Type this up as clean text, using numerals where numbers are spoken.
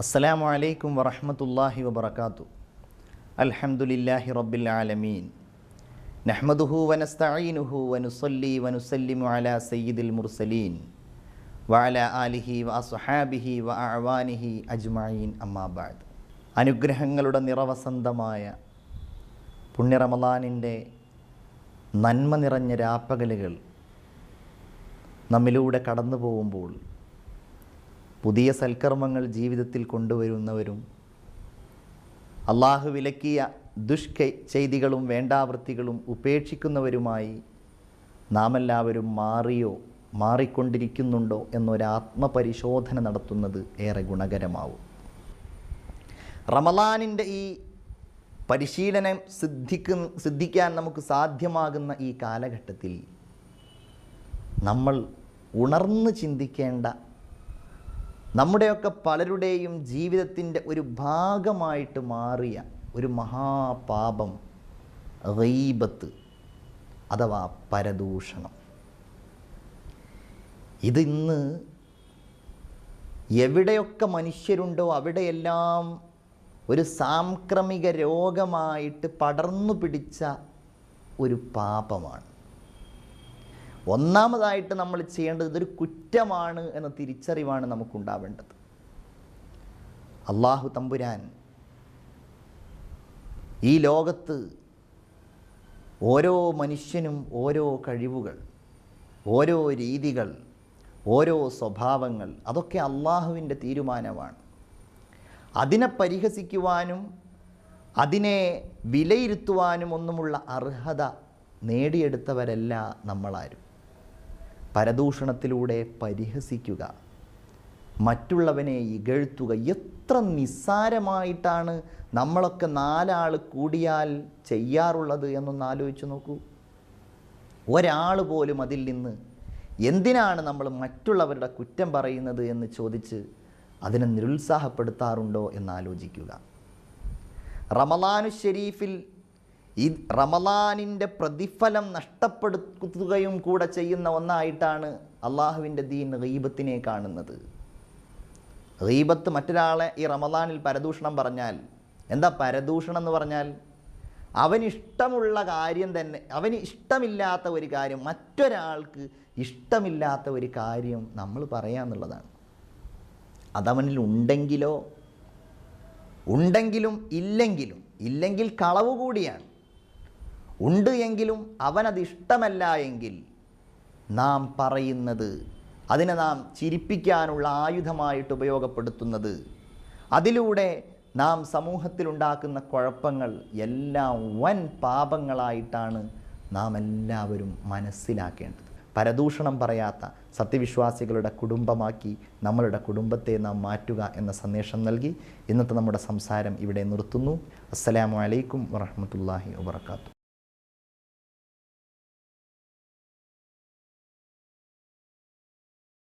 അസ്സലാമു അലൈക്കും വറഹ്മത്തുള്ളാഹി വബറകാതുഹു. അൽഹംദുലില്ലാഹി റബ്ബിൽ ആലമീൻ. നഹ്മദുഹു വനസ്തഈനുഹു വനുസല്ലി വനുസല്ലിമു അലാ സയ്യിദിൽ മുർസലീൻ വഅലാ ആലിഹി വഅസ്ഹാബിഹി വഅഅ്വാനിഹി അജ്മഈൻ. അമ്മാ ബഅദ്. അനുഗ്രഹങ്ങളുടെ നിറവസന്തമായ പുണ്യ റമളാനിൻ്റെ നന്മ നിറഞ്ഞ രാപ്പകലുകൾ നമ്മിലൂടെ കടന്നു പോകുമ്പോൾ പുതിയ സൽക്കർമ്മങ്ങൾ ജീവിതത്തിൽ കൊണ്ടുവരുന്നവരും അള്ളാഹു വിലക്കിയ ചെയ്തികളും വേണ്ടാവൃത്തികളും ഉപേക്ഷിക്കുന്നവരുമായി നാം എല്ലാവരും മാറിക്കൊണ്ടിരിക്കുന്നുണ്ടോ എന്നൊരാത്മപരിശോധന നടത്തുന്നത് ഏറെ ഗുണകരമാവും. റമളാനിൻ്റെ ഈ പരിശീലനം സിദ്ധിക്കാൻ നമുക്ക് സാധ്യമാകുന്ന ഈ കാലഘട്ടത്തിൽ നമ്മൾ ഉണർന്ന് ചിന്തിക്കേണ്ട, നമ്മുടെയൊക്കെ പലരുടെയും ജീവിതത്തിൻ്റെ ഒരു ഭാഗമായിട്ട് മാറിയ ഒരു മഹാപാപം ഗീബത്ത് അഥവാ പരദൂഷണം. ഇതിന്ന് എവിടെയൊക്കെ മനുഷ്യരുണ്ടോ അവിടെയെല്ലാം ഒരു സാംക്രമിക രോഗമായിട്ട് പടർന്നു പിടിച്ച ഒരു പാപമാണ്. ഒന്നാമതായിട്ട് നമ്മൾ ചെയ്യേണ്ടത് ഇതൊരു കുറ്റമാണ് എന്ന തിരിച്ചറിവാണ് നമുക്കുണ്ടാവേണ്ടത്. അള്ളാഹു തമ്പുരാൻ ഈ ലോകത്ത് ഓരോ മനുഷ്യനും ഓരോ കഴിവുകൾ, ഓരോ രീതികൾ, ഓരോ സ്വഭാവങ്ങൾ, അതൊക്കെ അള്ളാഹുവിൻ്റെ തീരുമാനമാണ്. അതിനെ പരിഹസിക്കുവാനും അതിനെ വിലയിരുത്തുവാനും ഒന്നുമുള്ള അർഹത നേടിയെടുത്തവരല്ല നമ്മളാരും. പരദൂഷണത്തിലൂടെ പരിഹസിക്കുക, മറ്റുള്ളവനെ ഇകഴ്ത്തുക, എത്ര നിസ്സാരമായിട്ടാണ് നമ്മളൊക്കെ നാലാൾ കൂടിയാൽ ചെയ്യാറുള്ളത് എന്നൊന്ന് ആലോചിച്ച് നോക്കൂ. ഒരാൾ പോലും അതിൽ നിന്ന് എന്തിനാണ് നമ്മൾ മറ്റുള്ളവരുടെ കുറ്റം പറയുന്നത് എന്ന് ചോദിച്ച് അതിനെ നിരുത്സാഹപ്പെടുത്താറുണ്ടോ എന്നാലോചിക്കുക. റമളാനു ശരീഫിൽ ഈ റമളാനിൻ്റെ പ്രതിഫലം നഷ്ടപ്പെടുത്തുകയും കൂടെ ചെയ്യുന്ന ഒന്നായിട്ടാണ് അള്ളാഹുവിൻ്റെ ദീൻ ഗീബത്തിനെ കാണുന്നത്. ഗീബത്ത്, മറ്റൊരാളെ ഈ റമളാനിൽ പരദൂഷണം പറഞ്ഞാൽ എന്താ പരദൂഷണം എന്ന് പറഞ്ഞാൽ? അവനിഷ്ടമുള്ള കാര്യം തന്നെ, അവന് ഇഷ്ടമില്ലാത്ത ഒരു കാര്യം, മറ്റൊരാൾക്ക് ഇഷ്ടമില്ലാത്ത ഒരു കാര്യം നമ്മൾ പറയാന്നുള്ളതാണ്. അതവനിൽ ഉണ്ടെങ്കിലും ഇല്ലെങ്കിൽ കളവ് കൂടിയാണ്. ഉണ്ട് എങ്കിലും അവനത് ഇഷ്ടമല്ല എങ്കിൽ നാം പറയുന്നത്, അതിനെ നാം ചിരിപ്പിക്കാനുള്ള ആയുധമായിട്ട് ഉപയോഗപ്പെടുത്തുന്നത്, അതിലൂടെ നാം സമൂഹത്തിലുണ്ടാക്കുന്ന കുഴപ്പങ്ങൾ എല്ലാം വൻ പാപങ്ങളായിട്ടാണ് നാം എല്ലാവരും മനസ്സിലാക്കേണ്ടത്. പരദൂഷണം പറയാത്ത സത്യവിശ്വാസികളുടെ കുടുംബമാക്കി നമ്മളുടെ കുടുംബത്തെ നാം മാറ്റുക എന്ന സന്ദേശം നൽകി ഇന്നത്തെ നമ്മുടെ സംസാരം ഇവിടെ നിർത്തുന്നു. അസ്സലാമു അലൈക്കും വറഹ്മത്തുള്ളാഹി വബറകാതുഹു.